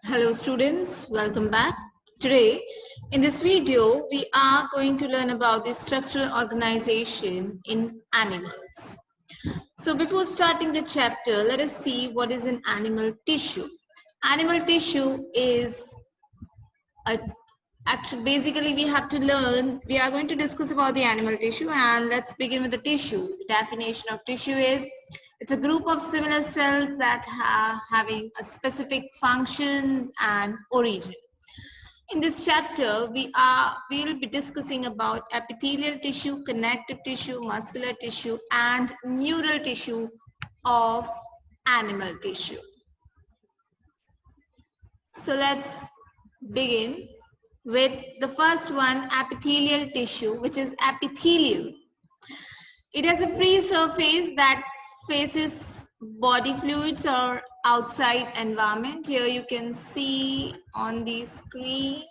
Hello students, welcome back. Today in this video we are going to learn about the structural organization in animals. So before starting the chapter, let us see what is an animal tissue. Animal tissue is a actually basically we are going to discuss about the animal tissue, and let's begin with the tissue. The definition of tissue is it's a group of similar cells that having a specific function and origin. In this chapter, we will be discussing about epithelial tissue, connective tissue, muscular tissue, and neural tissue of animal tissue. So let's begin with the first one, epithelial tissue, which is epithelium. It has a free surface that faces body fluids or outside environment. Here you can see on the screen.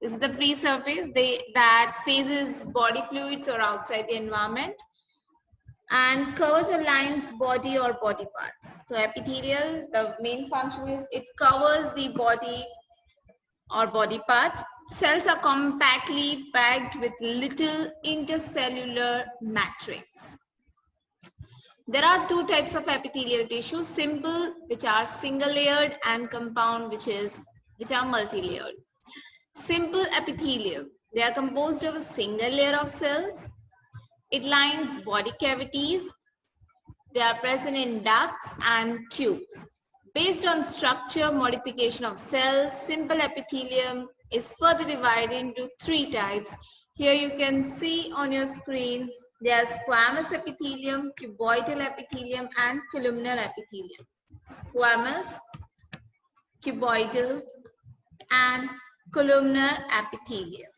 This is the free surface that faces body fluids or outside the environment and covers or lines body or body parts. So epithelial, the main function is it covers the body or body parts. Cells are compactly packed with little intercellular matrix. There are two types of epithelial tissue: simple, which are single layered, and compound, which are multi-layered. Simple epithelium, they are composed of a single layer of cells. It lines body cavities. They are present in ducts and tubes. Based on structure modification of cells, simple epithelium is further divided into three types. Here you can see on your screen, there's squamous epithelium, cuboidal epithelium, and columnar epithelium. Squamous, cuboidal, and columnar epithelium.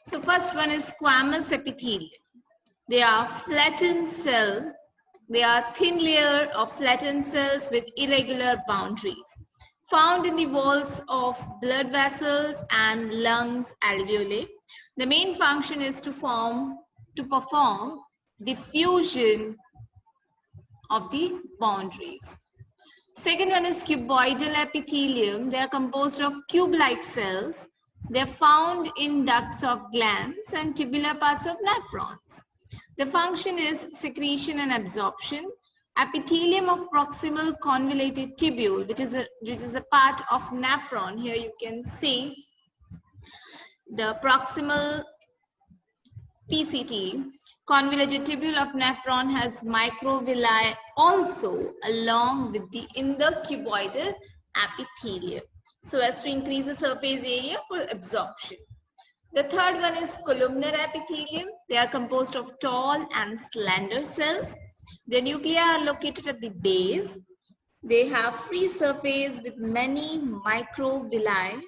So first one is squamous epithelium. They are flattened cell. They are thin layer of flattened cells with irregular boundaries, found in the walls of blood vessels and lungs alveoli. The main function is to perform diffusion of the boundaries. Second one is cuboidal epithelium. They are composed of cube-like cells. They are found in ducts of glands and tubular parts of nephrons. The function is secretion and absorption. Epithelium of proximal convoluted tubule, which is a part of nephron. Here you can see the proximal PCT, convoluted tubule of nephron, has microvilli also along with the cuboidal epithelium, so as to increase the surface area for absorption. The third one is columnar epithelium. They are composed of tall and slender cells. The nuclei are located at the base. They have free surface with many microvilli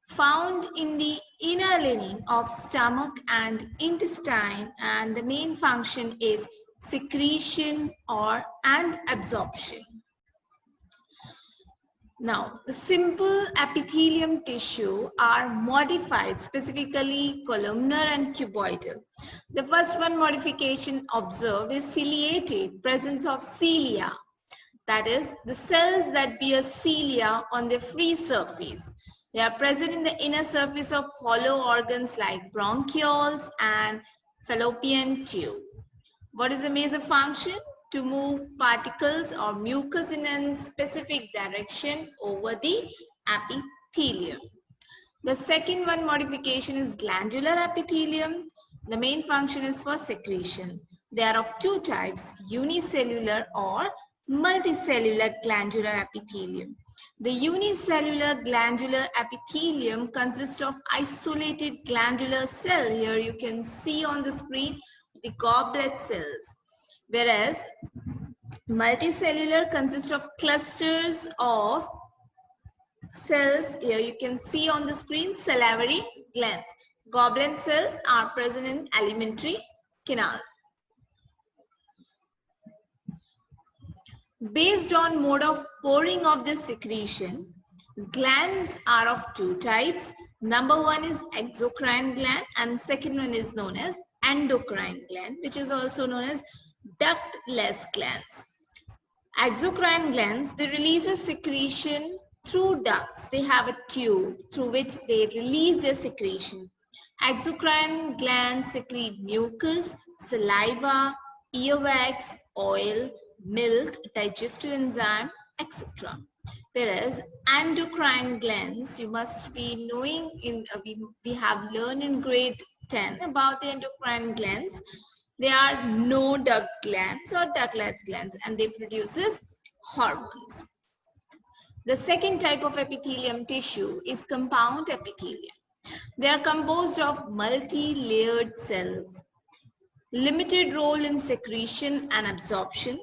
found in the inner lining of stomach and intestine, and the main function is secretion and absorption. Now, the simple epithelium tissue are modified, specifically columnar and cuboidal. The first one modification observed is ciliated, presence of cilia, that is, the cells that bear cilia on their free surface. They are present in the inner surface of hollow organs like bronchioles and fallopian tube. What is the major function? To move particles or mucus in a specific direction over the epithelium. The second one modification is glandular epithelium. The main function is for secretion. They are of two types, unicellular or multicellular glandular epithelium. The unicellular glandular epithelium consists of isolated glandular cell. Here you can see on the screen the goblet cells. Whereas multicellular consists of clusters of cells. Here you can see on the screen salivary glands. Goblet cells are present in alimentary canal. Based on mode of pouring of the secretion, glands are of two types. Number one is exocrine gland and second one is known as endocrine gland, which is also known as ductless glands. Exocrine glands, they release a secretion through ducts. They have a tube through which they release their secretion. Exocrine glands secrete mucus, saliva, earwax, oil, milk, digestive enzyme, etc. Whereas endocrine glands, you must be knowing we have learned in grade 10 about the endocrine glands. They are no duct glands or ductless glands, and they produces hormones. The second type of epithelium tissue is compound epithelium. They are composed of multi-layered cells, limited role in secretion and absorption.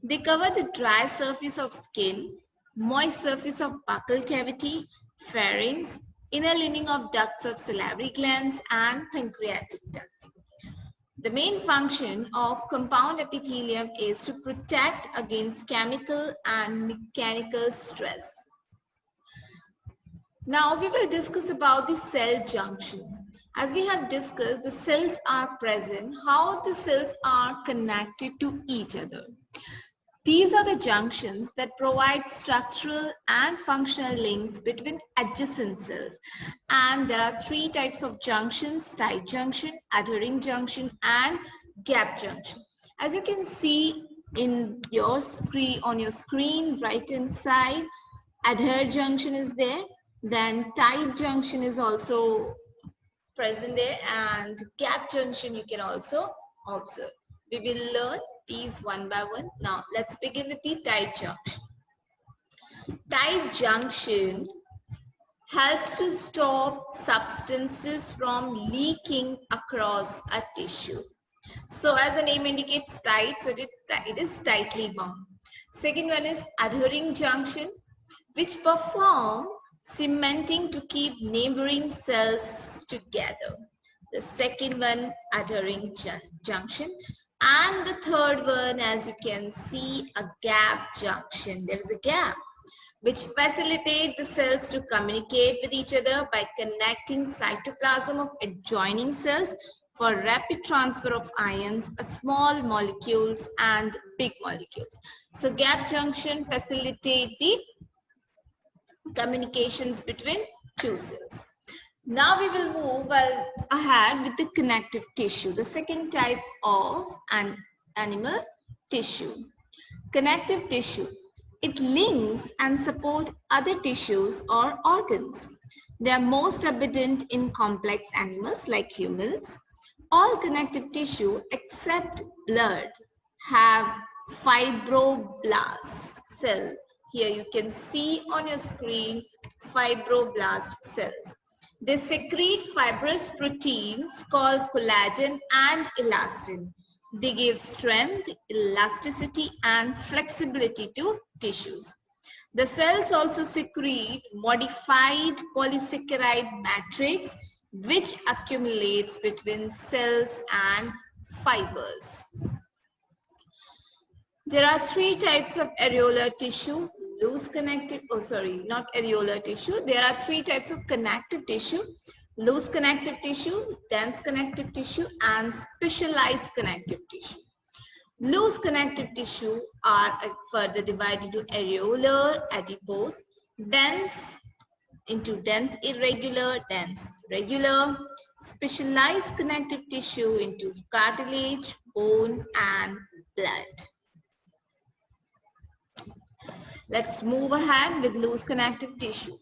They cover the dry surface of skin, moist surface of buccal cavity, pharynx, inner lining of ducts of salivary glands, and pancreatic duct. The main function of compound epithelium is to protect against chemical and mechanical stress. Now we will discuss about the cell junction. As we have discussed, the cells are present, how the cells are connected to each other. These are the junctions that provide structural and functional links between adjacent cells. And there are three types of junctions: tight junction, adhering junction, and gap junction. As you can see in your screen, on your screen, right hand side, adhere junction is there. Then tight junction is also present there, and gap junction you can also observe. We will learn these one by one. Now let's begin with the tight junction. Tight junction helps to stop substances from leaking across a tissue. So as the name indicates, tight, so it is tightly bound. Second one is adhering junction, which perform cementing to keep neighboring cells together. The second one, adhering junction. And the third one, as you can see, a gap junction. There is a gap which facilitate the cells to communicate with each other by connecting cytoplasm of adjoining cells for rapid transfer of ions, small molecules and big molecules. So gap junction facilitate the communications between two cells. Now we will move ahead with the connective tissue, the second type of an animal tissue. Connective tissue. It links and supports other tissues or organs. They are most abundant in complex animals like humans. All connective tissue except blood have fibroblast cell. Here you can see on your screen fibroblast cells. They secrete fibrous proteins called collagen and elastin. They give strength, elasticity, and flexibility to tissues. The cells also secrete modified polysaccharide matrix, which accumulates between cells and fibers. There are three types of areolar tissue: loose connective, not areolar tissue. There are three types of connective tissue: loose connective tissue, dense connective tissue, and specialized connective tissue. Loose connective tissue are further divided into areolar, adipose, dense into dense irregular, dense regular, specialized connective tissue into cartilage, bone, and blood. Let's move ahead with loose connective tissue.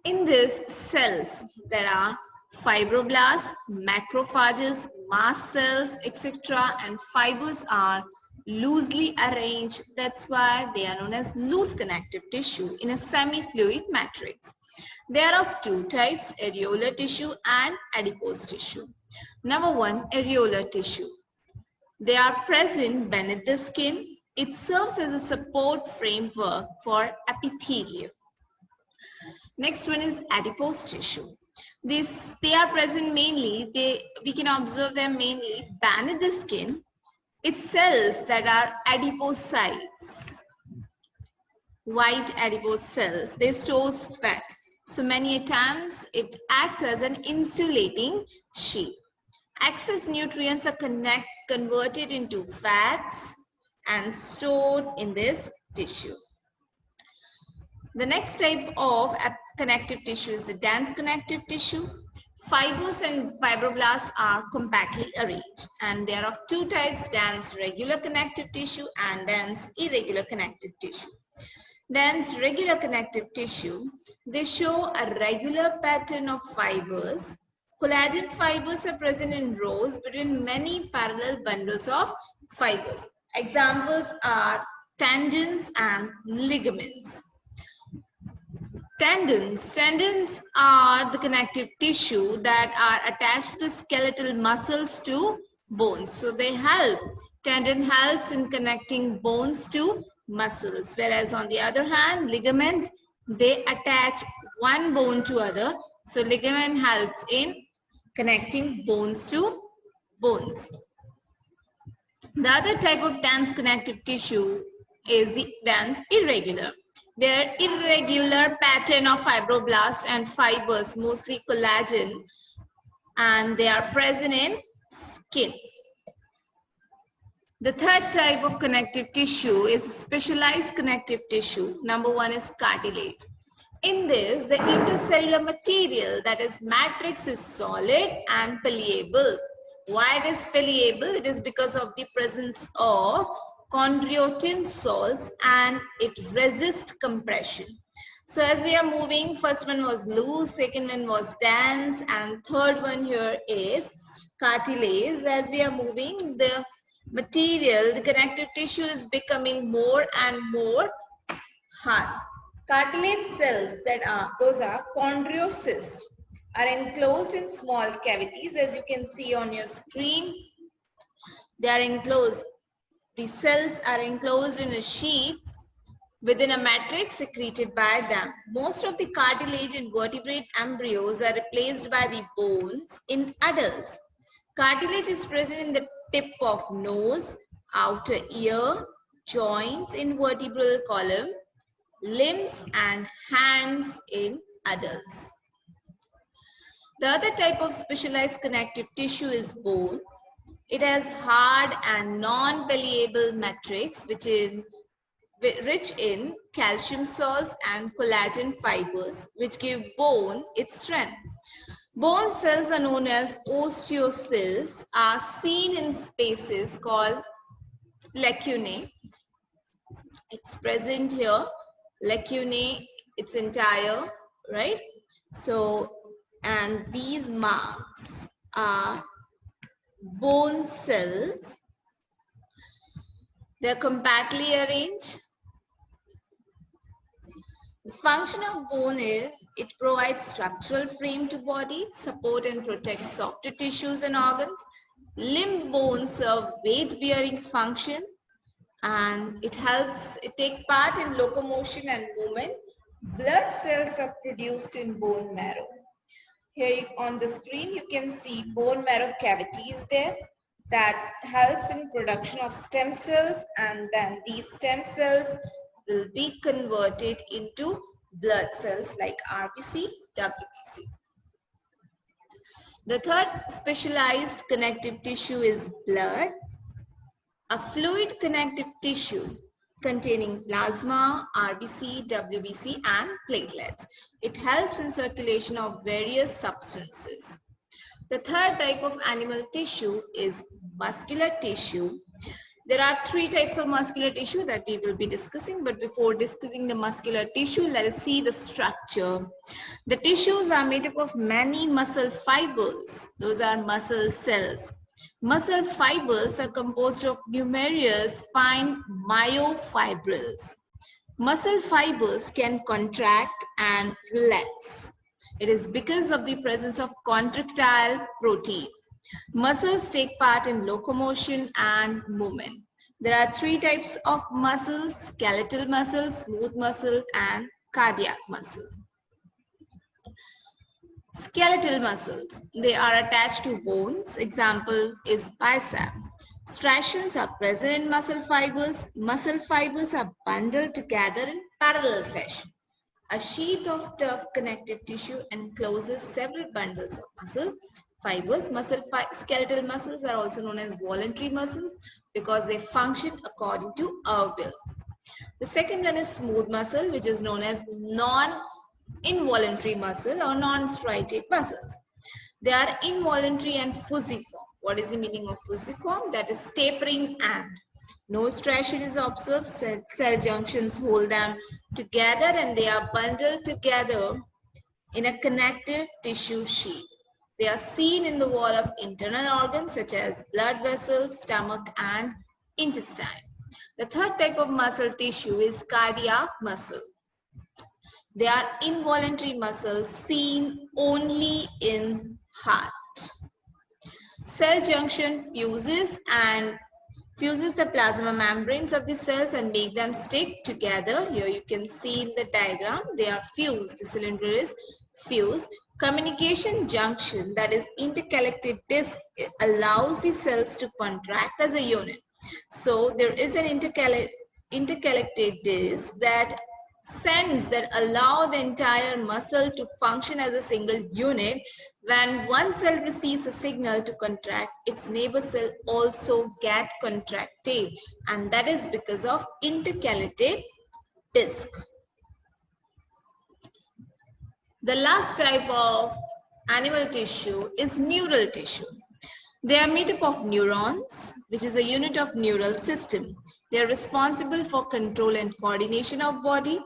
In this cells, there are fibroblasts, macrophages, mast cells, etc. and fibers are loosely arranged. That's why they are known as loose connective tissue in a semi-fluid matrix. They are of two types: areolar tissue and adipose tissue. Number one, areolar tissue. They are present beneath the skin. It serves as a support framework for epithelium. Next one is adipose tissue. They are present mainly, we can observe them mainly beneath the skin. It's cells that are adipocytes, white adipose cells. They store fat. So many times it acts as an insulating sheet. Excess nutrients are converted into fats and stored in this tissue. The next type of connective tissue is the dense connective tissue. Fibers and fibroblasts are compactly arranged, and there are two types: dense regular connective tissue and dense irregular connective tissue. Dense regular connective tissue, they show a regular pattern of fibers. Collagen fibers are present in rows between many parallel bundles of fibers. Examples are tendons and ligaments. Tendons are the connective tissue that are attached to the skeletal muscles to bones. So they help. Tendon helps in connecting bones to muscles, whereas on the other hand, ligaments, they attach one bone to other. So ligament helps in connecting bones to bones. The other type of dense connective tissue is the dense irregular. Their irregular pattern of fibroblasts and fibers, mostly collagen, and they are present in skin. The third type of connective tissue is specialized connective tissue. Number one is cartilage. In this, the intercellular material, that is matrix, is solid and permeable. Why it is permeable? It is because of the presence of chondroitin salts and it resists compression. So as we are moving, first one was loose, second one was dense, and third one here is cartilage. As we are moving, the material, the connective tissue is becoming more and more hard. Cartilage cells, those are chondrocysts, are enclosed in small cavities, as you can see on your screen. They are enclosed. The cells are enclosed in a sheath within a matrix secreted by them. Most of the cartilage in vertebrate embryos are replaced by the bones in adults. Cartilage is present in the tip of nose, outer ear, joints in vertebral column, limbs and hands in adults. The other type of specialized connective tissue is bone. It has hard and non-permeable matrix which is rich in calcium salts and collagen fibers which give bone its strength. Bone cells are known as osteocysts, are seen in spaces called lacunae. It's present here, lacunae, its entire, right? So, and these marks are bone cells. They're compactly arranged. The function of bone is it provides structural frame to body, support and protect softer tissues and organs. Limb bones serve weight-bearing function, and it take part in locomotion and movement. Blood cells are produced in bone marrow. Here on the screen you can see bone marrow cavities there that helps in production of stem cells, and then these stem cells will be converted into blood cells like RBC, WBC. The third specialized connective tissue is blood, a fluid connective tissue containing plasma, RBC, WBC, and platelets. It helps in circulation of various substances. The third type of animal tissue is muscular tissue. There are three types of muscular tissue that we will be discussing, but before discussing the muscular tissue, let us see the structure. The tissues are made up of many muscle fibers. Those are muscle cells. Muscle fibers are composed of numerous fine myofibrils. Muscle fibers can contract and relax. It is because of the presence of contractile protein. Muscles take part in locomotion and movement. There are three types of muscles: skeletal muscle, smooth muscle, and cardiac muscle. Skeletal muscles, they are attached to bones. Example is bicep. Striations are present in muscle fibers. Muscle fibers are bundled together in parallel fashion. A sheath of tough connective tissue encloses several bundles of muscle fibers. Skeletal muscles are also known as voluntary muscles because they function according to our will. The second one is smooth muscle, which is known as non-involuntary muscle or non-striated muscles. They are involuntary and fusiform. What is the meaning of fusiform? That is tapering and no striation is observed. Cell junctions hold them together and they are bundled together in a connective tissue sheath. They are seen in the wall of internal organs such as blood vessels, stomach, and intestine. The third type of muscle tissue is cardiac muscle. They are involuntary muscles seen only in heart. Cell junction fuses the plasma membranes of the cells and make them stick together. Here you can see in the diagram, they are fused. The cylinder is fused. Communication junction, that is interconnected disc, allows the cells to contract as a unit. So there is an interconnected disc that allow the entire muscle to function as a single unit. When one cell receives a signal to contract, its neighbor cell also get contracted, and that is because of intercalated disc. The last type of animal tissue is neural tissue. They are made up of neurons, which is a unit of neural system. They are responsible for control and coordination of body.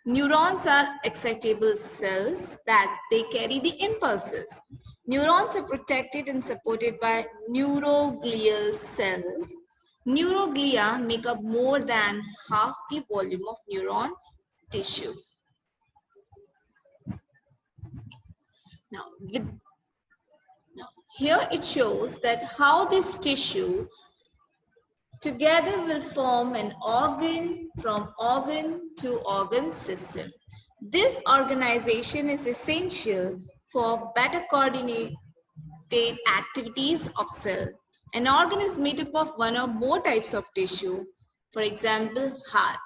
Neurons are excitable cells that they carry the impulses. Neurons are protected and supported by neuroglial cells. Neuroglia make up more than half the volume of neuron tissue. Now, here it shows that how this tissue together will form an organ from organ to organ system. This organization is essential for better coordinated activities of cell. An organ is made up of one or more types of tissue. For example, heart.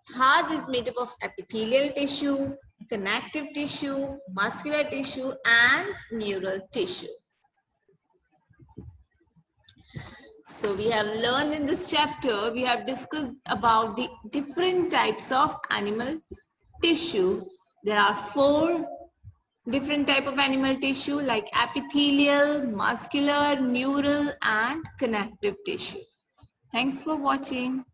Heart is made up of epithelial tissue, connective tissue, muscular tissue, and neural tissue. So we have learned in this chapter, we have discussed about the different types of animal tissue. There are 4 different types of animal tissue like epithelial, muscular, neural, and connective tissue. Thanks for watching.